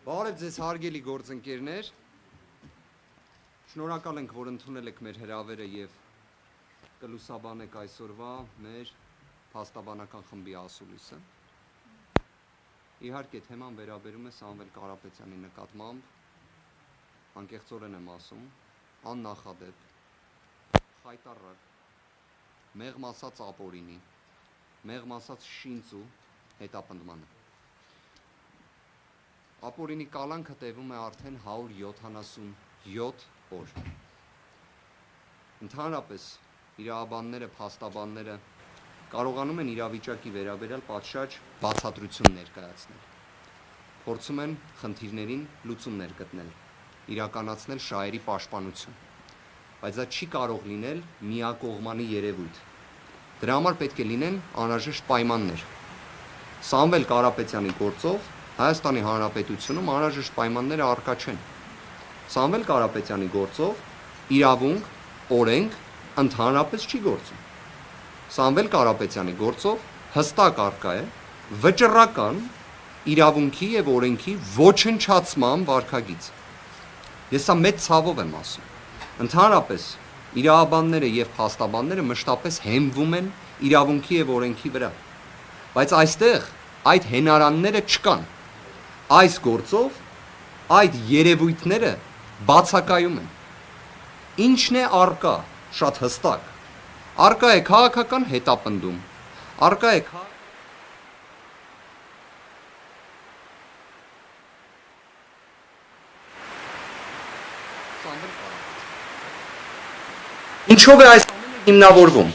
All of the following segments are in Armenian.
Բարև ձեզ հարգելի գործընկերներ, շնորհակալ ենք, որ ընդունել եք մեր հրավերը եւ կլուսաբանեք այսօրվա մեր փաստաբանական խմբի ասուլիսը։ Իհարկե թեման վերաբերում է Սամվել Կարապետյանի նկատմամբ, անկեղծորեն եմ ասում, աննախադեպ, խայտառակ, մեղմ ասած ապօրինի, մեղմ ասած շինծու հետապնդմանը։ Ապօրինի կալանքը տևում է արդեն 177 օր։ Ընդհանրապես իրավաբանները, փաստաբանները կարողանում են իրավիճակի վերաբերյալ պատշաճ բացատրություն ներկայացնել։ Փորձում են խնդիրներին լուծումներ գտնել, իրականացնել շահերի պաշտպանություն, բայց դա չի կարող լինել միակողմանի երևույթ։ Դրա համար պետք է լինեն անհրաժեշտ պայմաններ։ Սամվել Կարապետյանի գործով Հայաստանի Հանրապետությունում անհրաժեշտ պայմանները առկա չեն։ Սամվել Կարապետյանի գործով իրավունք, օրենք ընդհանրապես չի գործում։ Սամվել Կարապետյանի գործով հստակ առկա է վճռական իրավունքի եւ օրենքի ոչնչացման վարքագիծ։ Ես սա մեծ ցավով եմ ասում։ Ընդհանրապես իրավաբանները եւ փաստաբանները մշտապես հենվում են իրավունքի եւ օրենքի վրա, բայց այստեղ այդ հենարանները չկան։ Այս գործով այդ երևույթները բացակայում են։ Ինչն է առկա, շատ հստակ։ Առկա է քաղաքական հետապնդում, առկա է Ինչով է այս ամենը հիմնավորվում։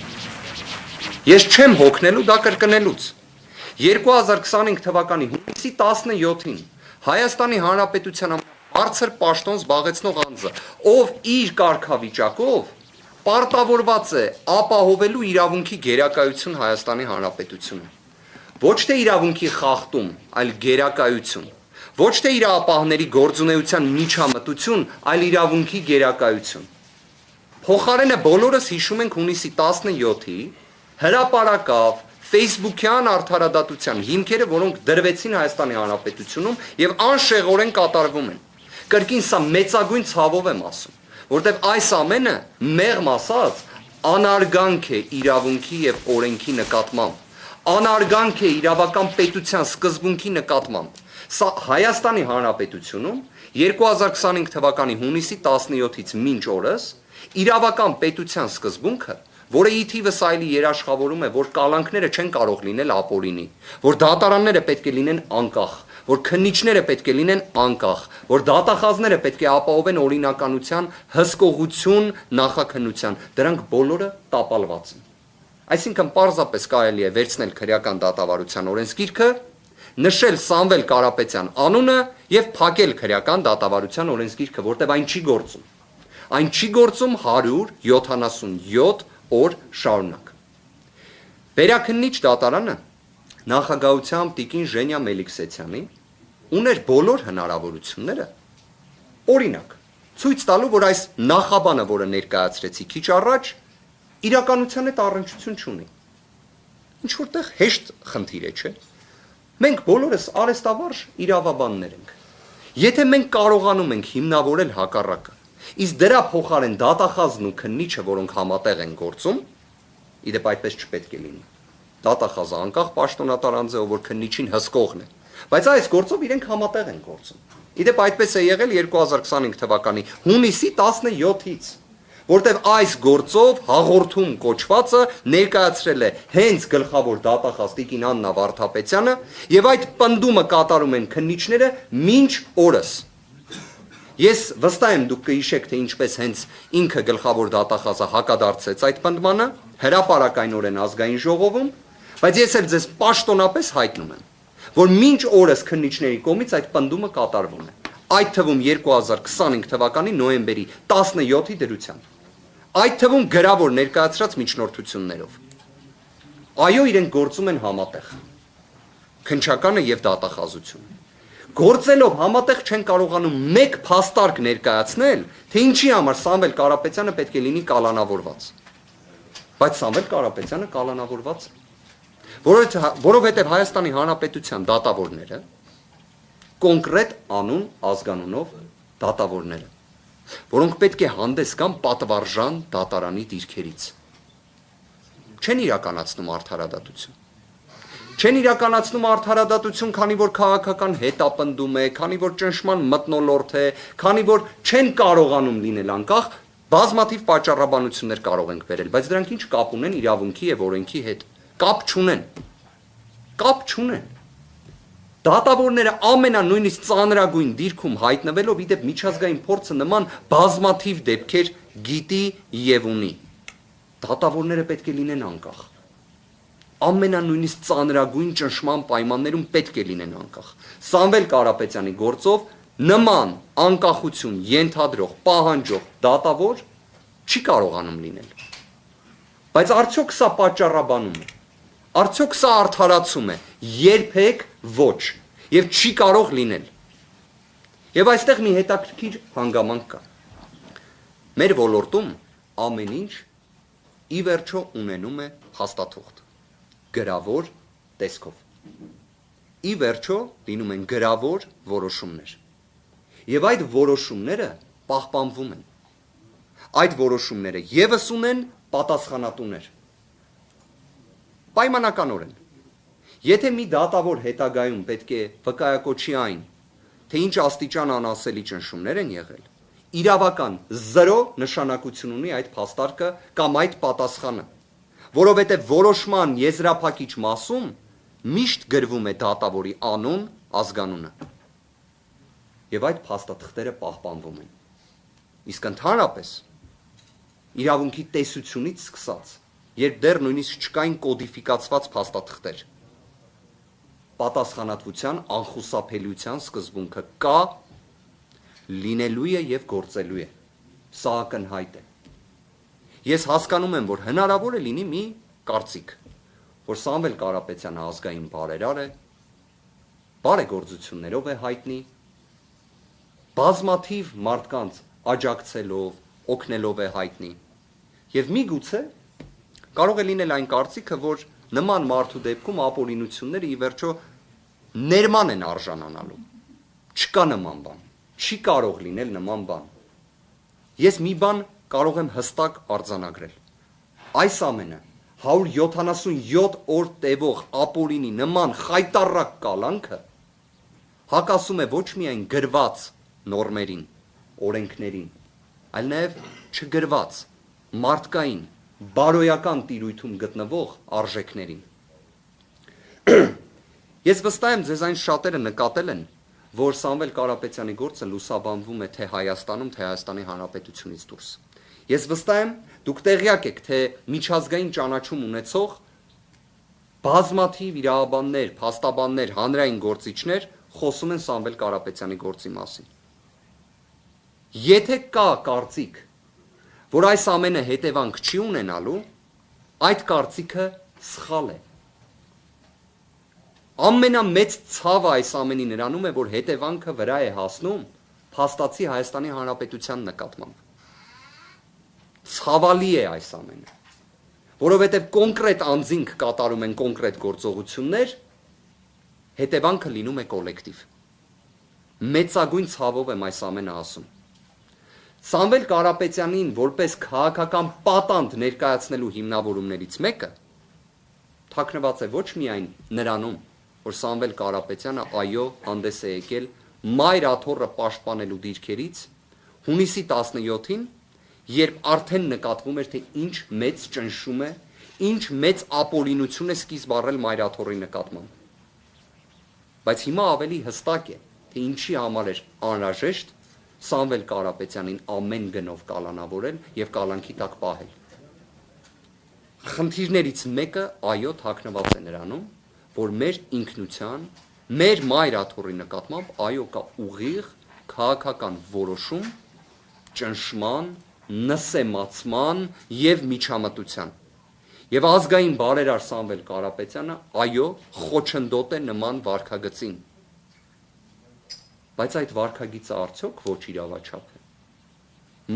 Ես չեմ հոգնելու դա կրկնելուց։ 2025 թվականի հունիսի 17-ին Հայաստանի Հանրապետության բարձր պաշտոն զբաղեցնող անձը, ով իր կարգավիճակով պարտավորված է ապահովելու իրավունքի գերակայություն Հայաստանի Հանրապետությունում։ Ոչ թե իրավունքի խախտում, այլ գերակայություն։ Ոչ թե իրավապահների գործունեության միջամտություն, այլ իրավունքի գերակայություն։ Փոխարենը բոլորս հիշում ենք հունիսի 17-ի հրապարակավ Facebook-յան արդարադատության հիմքերը, որոնք դրվեցին Հայաստանի Հանրապետությունում եւ անշեղորեն կատարվում են։ Կրկին սա մեծագույն ցավով եմ ասում, որտեղ այս ամենը մեղմ ասած անարգանք է իրավունքի եւ օրենքի նկատմամբ, անարգանք է իրավական պետության սկզբունքի նկատմամբ։ Սա Հայաստանի Հանրապետությունում 2025 թվականի հունիսի 17-ից մինչ օրս իրավական պետության սկզբունքը, որը ի թիվս այլի երաշխավորում է, որ կալանքները չեն կարող լինել ապօրինի, որ դատարանները պետք է լինեն անկախ, որ քննիչները պետք է լինեն անկախ, որ դատախազները պետք է ապահովեն օրինականության, հսկողություն, նախաքննության, դրանք բոլորը տապալված են։ Այսինքն պարզապես կարելի է վերցնել քրեական դատավարության օրենսգիրքը, նշել Սամվել Կարապետյան անունը եւ փակել քրեական դատավարության օրենսգիրքը, որտեղ այն չի գործում։ Այն չի գործում 177 օր շարունակ։ Վերաքննիչ դատարանը նախագահությամբ տիկին Ժենյա Մելիքսեթյանի ուներ բոլոր հնարավորությունները, օրինակ, ցույց տալու, որ այս նախաբանը, որը ներկայացրեցի քիչ առաջ, իրականության հետ առնչություն չունի։ Ինչ որտեղ հեշտ խնդիր է, չէ՞։ Մենք բոլորս արեստավարժ իրավաբաններ ենք։ Եթե մենք կարողանում ենք հիմնավորել հակառակը, իսկ դրա փոխարեն դատախազն ու քննիչը, որոնք համատեղ են գործում, իդեպ այդպես չպետք է լինի։ Դատախազը անկախ պաշտոնատար անձ է, որ քննիչին հսկողն է, բայց այս գործով իրենք համատեղ են գործում։ Իդեպ այդպես է եղել 2025 թվականի հունիսի 17-ից, որտեղ այս գործով հաղորդում կոչվածը ներկայացրել է հենց գլխավոր դատախազ տիկին Աննա Վարդապետյանը, եւ այդ պնդումը կատարում են քննիչները մինչ օրս։ Ես վստահ եմ դուք կհիշեք, թե ինչպես հենց ինքը գլխավոր դատախազը հակադարձեց այդ պնդմանը, հրապարակայնորեն ազգային ժողովում, բայց ես էլ ձեզ պաշտոնապես հայտնում եմ, որ մինչ օրս քննիչների կողմից այդ պնդումը կատարվում է, այդ թվում 2025 թվականի նոյեմբերի 17-ի դրությամբ, այդ թվում գրավոր ներկայացրած միջնորդություններով։ Այո, իրենք գործում են համատեղ, քննչականը եւ դատախազությունը։ Գործելով համատեղ չեն կարողանում մեկ փաստարկ ներկայացնել, թե ինչի համար Սամվել Կարապետյանը պետք է լինի կալանավորված։ Բայց Սամվել Կարապետյանը կալանավորված է։ Որովհետև Հայաստանի Հանրապետության դատավորները կոնկրետ անուն ազգանունով դատավորները, որոնք պետք է հանդես գան պատվարժան դատարանի դիրքերից, չեն իրականացնում արդարադատություն։ Չեն իրականացնում արդարադատություն, քանի որ քաղաքական հետապնդում է, քանի որ ճնշման մթնոլորտ է, քանի որ չեն կարողանում լինել անկախ, բազմաթիվ պատճառաբանություններ կարող ենք բերել, բայց դրանք ինչ կապ ունեն իրավունքի եւ օրենքի հետ։ Կապ չունեն։ Կապ չունեն։ Դատավորները ամենանույնիսկ ծանրագույն դիրքում հայտնվելով իդեպ միջազգային փորձը նման բազմաթիվ դեպքեր գիտի եւ ունի։ Դատավորները պետք է լինեն անկախ։ Ամենանույնիսկ ծանրագույն ճնշման պայմաններում պետք է լինեն անկախ։ Սամվել Կարապետյանի գործով նման անկախություն ենթադրող, պահանջող դատավոր չի կարողանում լինել։ Բայց արդյոք սա պատճառաբանում է։ Արդյոք սա արդարացում է, երբեք ոչ, եւ չի կարող լինել։ Եվ այստեղ մի հետաքրքիր հանգամանք կա։ Մեր ոլորտում ամեն ինչ ի վերջո ունենում է փաստաթուղթ, գրավոր տեսքով։ Ի վերջո լինում են գրավոր որոշումներ։ Եվ այդ որոշումները պահպանվում են։ Այդ որոշումները եւս ունեն պատասխանատուներ։ Պայմանականորեն, եթե մի դատավոր հետագայում պետք է վկայակոչի այն, թե ինչ աստիճան անասելի ճնշումներ են եղել, իրավական 0 նշանակություն ունի այդ փաստարկը կամ այդ պատասխանը, որովհետև որոշման եզրափակիչ մասում միշտ գրվում է դատավորի անուն, ազգանունը։ Եվ այդ փաստաթղթերը պահպանվում են։ Իսկ ընդհանրապես իրավունքի տեսությունից սկսած, երբ դեռ նույնիսկ չկային կոդիֆիկացված փաստաթղթեր, պատասխանատվության անխուսափելիության սկզբունքը կա, լինելու է եւ գործելու է։ Սա ակնհայտ է։ Ես հասկանում եմ, որ հնարավոր է լինի մի կարծիք, որ Սամվել Կարապետյանը ազգային բարերար է, բարեգործություններով է հայտնի, բազմաթիվ մարդկանց աջակցելով, օգնելով է հայտնի, եւ միգուցե կարող է լինել այն կարծիքը, որ նման մարդու դեպքում ապօրինությունները ի վերջո ներման են արժանանալու։ Չկա նման բան, չի կարող լինել նման բան։ Ես մի բան կարող եմ հստակ արձանագրել։ Այս ամենը 177 օր տևող ապօրինի նման խայտառակ կալանքը հակասում է ոչ միայն գրված նորմերին, օրենքներին, այլ նաև չգրված, մարդկային, բարոյական տիրույթում գտնվող արժեքներին։ Ես վստահ եմ, ձեզ այն շատերը նկատել են, որ Սամվել Կարապետյանի գործը լուսաբանվում է թե Հայաստանում, թե Հայաստանի Հանրապետությունից դուրս։ Ես վստահ եմ, դուք տեղյակ եք, թե միջազգային ճանաչում ունեցող բազմաթիվ իրավաբաններ, փաստաբաններ, հանրային գործիչներ խոսում են Սամվել Կարապետյանի գործի մասին։ Եթե կա կարծիք, որ այս ամենը հետևանք չի ունենալու, այդ կարծիքը սխալ է։ Ամենամեծ ցավը այս ամենի նրանում է, որ հետևանքը վրա է հասնում փաստացի Հայաստանի Հանրապետության նկատմամբ։ Ցավալի է այս ամենը, որովհետև կոնկրետ անձինք կատարում են կոնկրետ գործողություններ, հետևանքը լինում է կոլեկտիվ։ Մեծագույն ցավով եմ այս ամենը ասում։ Սամվել Կարապետյանին որպես քաղաքական պատանդ ներկայացնելու հիմնավորումներից մեկը թաքնված է ոչ միայն նրանում, որ Սամվել Կարապետյանը այո հանդես է եկել մայր աթոռը պաշտպանելու դիրքերից հունիսի 17-ին, երբ արդեն նկատվում էր, թե ինչ մեծ ճնշում է, ինչ մեծ ապօրինություն է սկիզբ առել մայր աթոռի նկատմամբ։ Բայց հիմա ավելի հստակ է, թե ինչի համար էր անհրաժեշտ Սամվել Կարապետյանին ամեն գնով կալանավորել եւ կալանքի տակ պահել։ Խնդիրներից մեկը այո թաքնված է նրանում, որ մեր ինքնության, մեր մայր աթոռի նկատմամբ այո կա ուղիղ քաղաքական որոշում, ճնշման, նսեմացման եւ միջամտության։ Եվ ազգային բարերար Սամվել Կարապետյանը այո խոչընդոտ է նման վարքագծին։ Բայց այդ վարքագիծը արդյոք ոչ իրավաչափ է։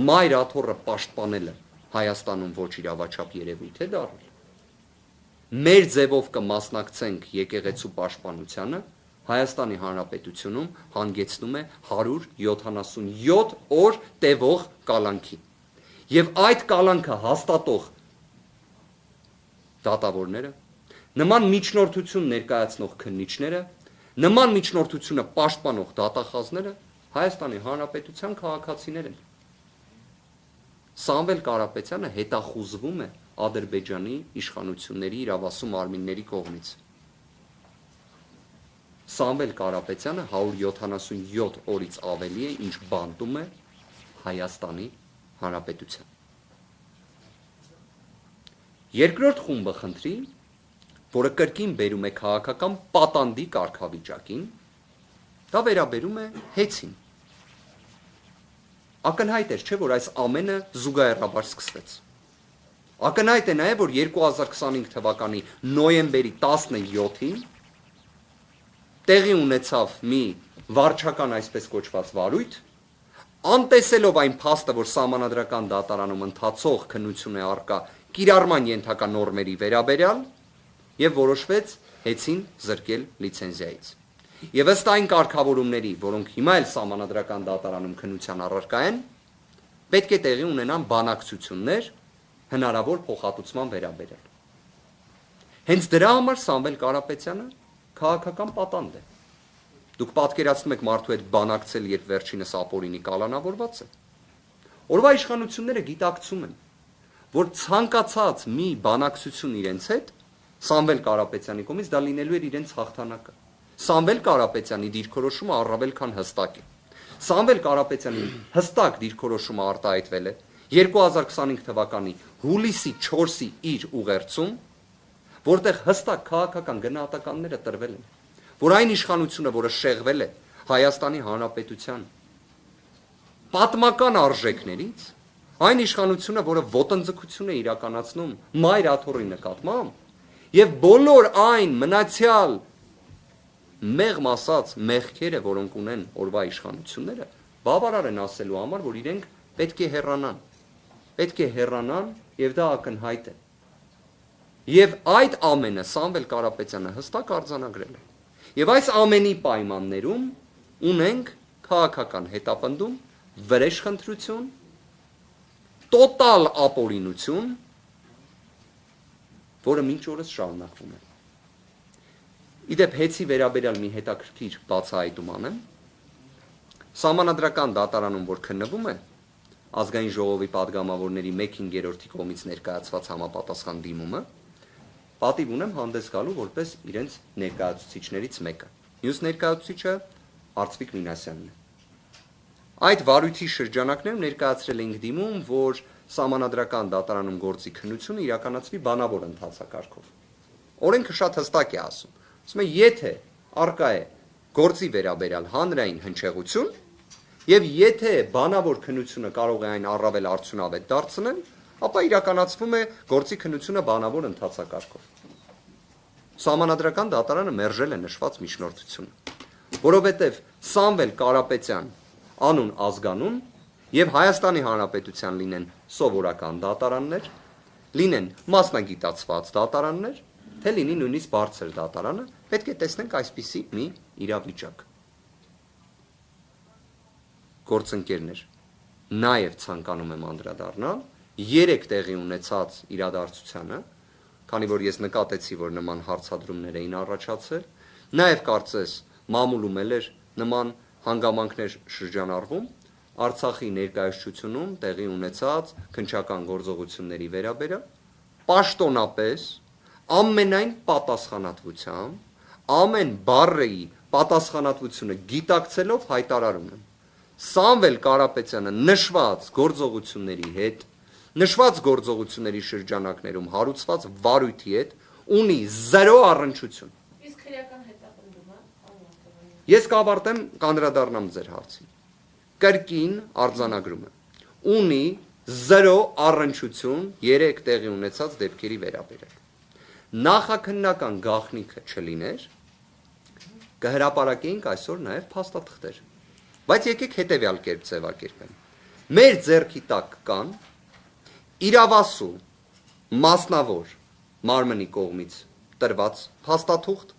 Մայր աթոռը պաշտպանելը Հայաստանում ոչ իրավաչափ երևույթ է դառել։ մեր ձևով կմասնակցենք եկեղեցու պաշտպանությանը, Հայաստանի Հանրապետությունում հանգեցնում է 177 օր տևող կալանքի։ Եվ այդ կալանքը հաստատող դատավորները, նման միջնորդություն ներկայացնող քննիչները, նման միջնորդությունը պաշտպանող դատախազները Հայաստանի Հանրապետության քաղաքացիներ են։ Սամվել Կարապետյանը հետախուզվում է Ադրբեջանի իշխանությունների իրավասու մարմինների կողմից։ Սամվել Կարապետյանը 177 օրից ավելի է, ինչ բանտում է Հայաստանի Հանրապետության։ Երկրորդ խումբը խնդրի, որը կրկին բերում է քաղաքական պատանդի կարգավիճակին, դա վերաբերում է հեծին։ Ակնհայտ էր, չէ, որ այս ամենը զուգահեռաբար սկսվեց։ Ակնհայտ է նաև, որ 2025 թվականի նոյեմբերի 17-ին տեղի ունեցավ մի վարչական այսպես կոչված վարույթ, անտեսելով այն փաստը, որ Սահմանադրական դատարանում ընթացող քննություն է առկա կիրառման ենթակա նորմերի վերաբերյալ, եւ որոշվեց հեծին զրկել լիցենզիայից։ Եվ ըստ այն կարգավորումների, որոնք հիմա էլ Սահմանադրական դատարանում քննության առարկա են, պետք է տեղի ունենան բանակցություններ հնարավոր փոխհատուցման վերաբերյալ։ Հենց դրա համար Սամվել Կարապետյանը քաղաքական պատանդ է։ Դուք պատկերացնում եք մարդու հետ բանակցել, երբ վերջինս ապօրինի կալանավորված է։ Օրվա իշխանությունները գիտակցում են, որ ցանկացած մի բանակցություն իրենց հետ Սամվել Կարապետյանի կողմից դա լինելու էր իրենց հաղթանակը։ Սամվել Կարապետյանի դիրքորոշումը առավել քան հստակ է։ Սամվել Կարապետյանի հստակ դիրքորոշումը արտահայտվել է 2025 թվականի հուլիսի 4-ի իր ուղերձում, որտեղ հստակ քաղաքական գնահատականները տրվել են, որ այն իշխանությունը, որը շեղվել է Հայաստանի Հանրապետության պատմական արժեքներից, այն իշխանությունը, որը ոտնձգություն է իրականացնում մայր աթոռի նկատմամբ, եւ բոլոր այն մնացյալ մեղմ ասած մեղքերը, որոնք ունեն օրվա իշխանությունները, բավարար են ասելու համար, որ իրենք պետք է հեռանան եւ դա ակնհայտ է։ Եվ այդ ամենը Սամվել Կարապետյանը հստակ արձանագրել է։ Եվ այս ամենի պայմաններում ունենք քաղաքական հետապնդում, վրեժխնդրություն, տոտալ ապօրինություն, որը մինչ օրս շարունակվում է։ Իդեպ հեծի վերաբերյալ մի հետաքրքիր բացահայտում անեմ։ Սահմանադրական դատարանում, որ քննվում է, ազգային ժողովի падգամավորների 1/5-ի կողմից ներկայացված համապատասխան դիմումը, պատիվ ունեմ հանդես գալու որպես իրենց ներկայացուցիչներից մեկը։ Մյուս ներկայացուցիչը Արծվիկ Մինասյանն է։ Այդ վարույթի շրջանակներում ներկայացրել ենք դիմում, որ Սահմանադրական դատարանում գործի քննությունը իրականացվի բանավոր ընթացակարգով։ Օրենքը շատ հստակ է ասում։ Ասում է, եթե արկա է գործի վերաբերյալ հանրային հնչեղություն, եւ եթե բանավոր քննությունը կարող է այն առավել արդյունավետ դարձնել, ապա իրականացվում է գործի քննությունը բանավոր ընթացակարգով։ Սահմանադրական դատարանը մերժել է նշված միջնորդությունը, որովհետեւ Սամվել Կարապետյան անուն ազգանուն եւ Հայաստանի Հանրապետության լինեն սովորական դատարաններ, լինեն մասնագիտացված դատարաններ, թե լինի նույնիսկ բարձր դատարանը, պետք է տեսնենք այսպիսի մի իրավիճակ։ Գործընկերներ, նաեւ ցանկանում եմ անդրադառնալ 3 տեղի ունեցած իրադարձությանը, քանի որ ես նկատեցի, որ նման հարցադրումներ էին առաջացել, նաեւ կարծես մամուլում էր նման հանգամանքներ շրջանառվում Արցախի ներկայացությունում տեղի ունեցած քննչական գործողությունների վերաբերյալ, պաշտոնապես ամենայն պատասխանատվությամբ ամեն բառի պատասխանատվությունը գիտակցելով հայտարարում եմ Սամվել Կարապետյանը նշված գործողությունների հետ, նշված գործողությունների շրջանակներում հարուցված վարույթի հետ ունի 0 առնչություն։ Իսկ քրեական հետապնդումը, Ես կավարտեմ, կանդրադառնամ ձեր հարցին։ Կրկին արձանագրում եմ։ Ունի 0 առնչություն 3 տեղի ունեցած դեպքերի վերաբերյալ։ Նախաքննական գաղտնիքը չլիներ, կհրապարակեինք այսօր նաև փաստաթղթեր։ Բայց եկեք հետևյալ կերպ ձևակերպենք։ Մեր ձեռքի տակ կան իրավասու, մասնավոր մարմնի կողմից տրված փաստաթուղթ,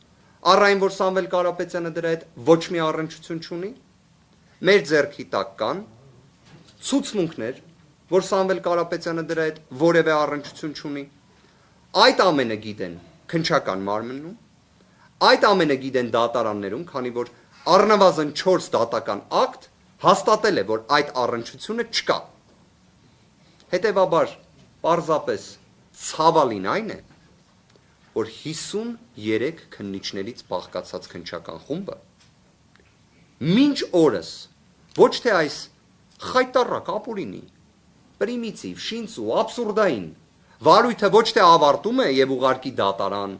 առ այն, որ Սամվել Կարապետյանը դրա հետ ոչ մի առնչություն չունի, մեր ձեռքի տակ կան ցուցմունքներ, որ Սամվել Կարապետյանը դրա հետ որևէ առնչություն չունի, այդ ամենը գիտեն քննչական մարմնում, այդ ամենը գիտեն դատարաններում, քանի որ առնվազն 4 դատական ակտ հաստատել է, որ այդ առնչությունը չկա։ Հետևաբար, պարզապես ցավալին այն է, որ 53 քննիչներից բաղկացած քննչական խումբը մինչ օրս ոչ թե այս խայտառակ ապուրինի, պրիմիտիվ, շինծու, աբսուրդային վարույթը ոչ թե ավարտում է եւ ուղարկի դատարան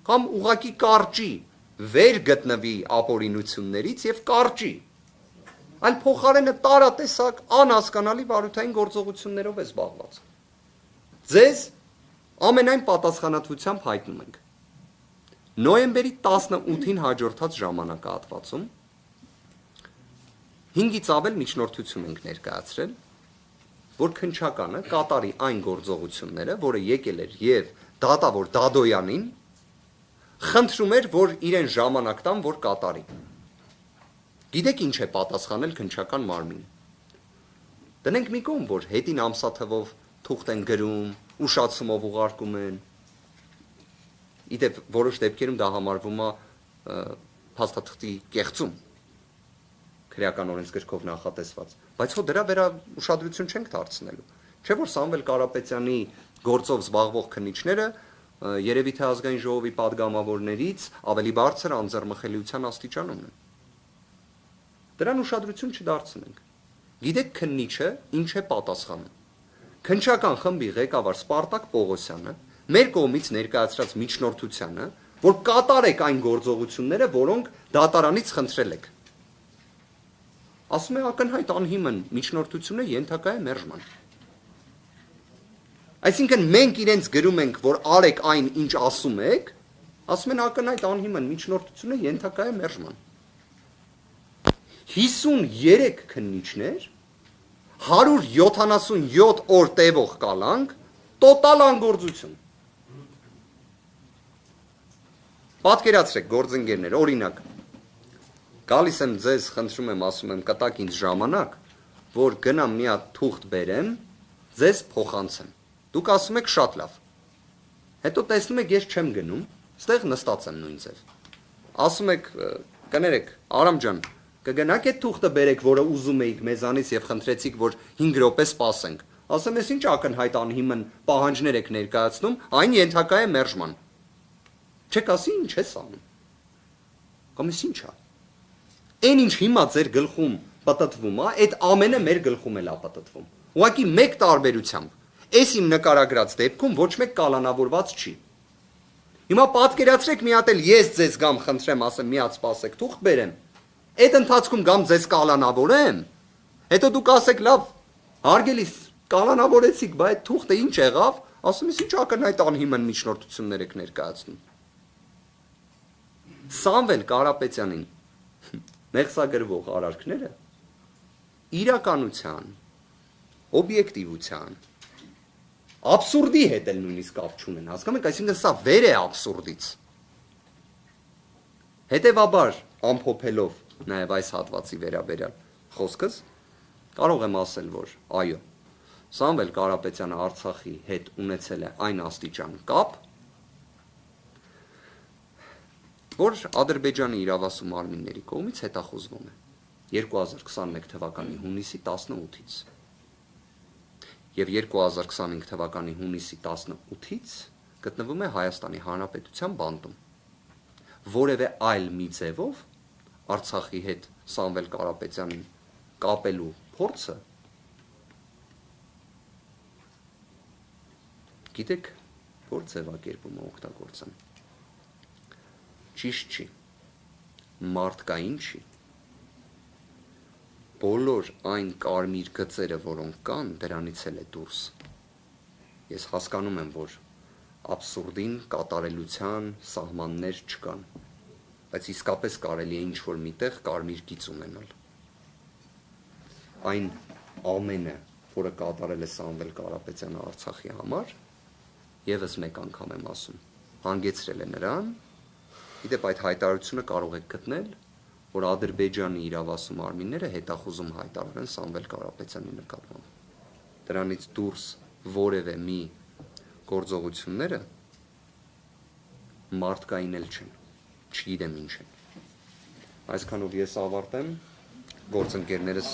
կամ ուղակի կարճի վեր գտնվի ապօրինություններից եւ կարճի, այլ փոխարենը տարատեսակ անհասկանալի վարույթային գործողություններով է զբաղված։ Ձեզ ամենայն պատասխանատվությամբ հայտնում ենք։ Նոյեմբերի 18-ին հաջորդած ժամանակահատվածում 5-ից ավել միջնորդություն ենք ներկայացրել, որ քննչականը կատարի այն գործողությունները, որը եկել էր եւ դատավոր Դադոյանին խնդրում էր, որ իրեն ժամանակ տան, որ կատարի։ Գիտեք ինչ է պատասխանել քննչական մարմինը։ Դնենք մի կողմ, որ հետին ամսաթվով թուղթ են գրում, ուշացումով ուղարկում են։ Իդեպ որոշ դեպքերում դա համարվում է փաստաթղթի կեղծում, քրեական օրենսգրքով նախատեսված, բայց հո դրա վրա ուշադրություն չենք դարձնելու։ Չէ՞ որ Սամվել Կարապետյանի գործով զբաղվող քննիչները երևի թե ազգային ժողովի падգամավորներից ավելի բարձր անձեռմխելիության աստիճանում են։ Դրան ուշադրություն չդարձնենք։ Գիտեք քննիչը ինչ է պատասխանում։ Քննչական խմբի ղեկավար Սպարտակ Պողոսյանը մեր կողմից ներկայացրած միջնորդությանը, որ կատարեք այն գործողությունները, որոնք դատարանից խնդրել եք։ Ասում է ակնհայտ անհիմն միջնորդությունը ենթակա է մերժման։ Այսինքն մենք իրենց գրում ենք, որ արեք այն, ինչ ասում եք, ասում են ակնհայտ անհիմն միջնորդությունը ենթակա է մերժման։ 53 քննիչներ 177 օր տևող կալանք, տոտալ անգործություն։ Պատկերացրեք, գործընկերներ, օրինակ, գալիս եմ ձեզ, խնդրում եմ, ասում եմ, կտակ ինձ ժամանակ, որ գնամ մի հատ թուղթ բերեմ, ձեզ փոխանցեմ։ Դուք ասում եք շատ լավ։ Հետո տեսնում եք, ես չեմ գնում, ստեղ նստած եմ նույն ձև։ Ասում եք, կներեք, Արամ ջան, կգնաք այդ թուղթը բերեք, որը ուզում էիք մեզանից եւ խնդրեցիք, որ 5 րոպե սպասենք։ Ասեմ, ես ինչ ակնհայտ անհիմն պահանջներ եք ներկայացնում, այն ենթակա է մերժման։ Չեք ասի ինչ ես անում։ Կամ ես ինչ է։ Այն ինչ հիմա ձեր գլխում պատտվում է, այդ ամենը մեր գլխում էլ է պատտվում։ Ուղղակի մեկ տարբերությամբ, այս իմ նկարագրած դեպքում ոչ մեկ կալանավորված չի։ Հիմա պատկերացրեք մի հատ էլ ես ձեզ գամ խնդրեմ, ասեմ, մի հատ սպասեք, թուղթ բերեմ։ Այդ ընթացքում գամ ձեզ կալանավորեմ, հետո դուք ասեք, լավ, հարգելիս, կալանավորեցիք, բայց այդ թուղթը ինչ եղավ, ասում ես ինչ ակնհայտ անհիմն միջնորդություններ եք ներկայացնում։ Սամվել Կարապետյանին մեղսագրվող արարքները իրականության, օբյեկտիվության, աբսուրդի հետ էլ նույնիսկ կապ չունեն, հասկանում եք, այսինքն սա վեր է աբսուրդից։ Հետևաբար, ամփոփելով նաև այս հատվածի վերաբերյալ խոսքս, կարող եմ ասել, որ այո, Սամվել Կարապետյանը Արցախի հետ ունեցել է այն աստիճան կապ, որ Ադրբեջանի իրավասու մարմինների կողմից հետախուզվում է 2021 թվականի հունիսի 18-ից եւ 2025 թվականի հունիսի 18-ից գտնվում է Հայաստանի Հանրապետության բանտում։ Որևէ այլ մի ձևով Արցախի հետ Սամվել Կարապետյանին կապելու փորձը գիտեք, որ ձևակերպում է օգտագործում։ Ճիշտ չի, մարդկային չի։ Բոլոր այն կարմիր գծերը, որոնք կան, դրանից էլ է դուրս։ Ես հասկանում եմ, որ աբսուրդին կատարելության սահմաններ չկան, բայց իսկապես կարելի է ինչ-որ միտեղ կարմիր գիծ ունենալ։ Այն ամենը, որը կատարել է Սամվել Կարապետյանը Արցախի համար, Եվս մեկ անգամ եմ ասում, հանգեցրել է նրան, իդեպ այդ հայտարարությունը կարող եք գտնել, որ Ադրբեջանի իրավասու մարմինները հետախուզում հայտարարեն Սամվել Կարապետյանի նկատմամբ։ Դրանից դուրս որևէ մի գործողությունները մարդկային էլ չեն, չգիտեմ ինչ են։ Այսքանով ես ավարտեմ, գործընկերներս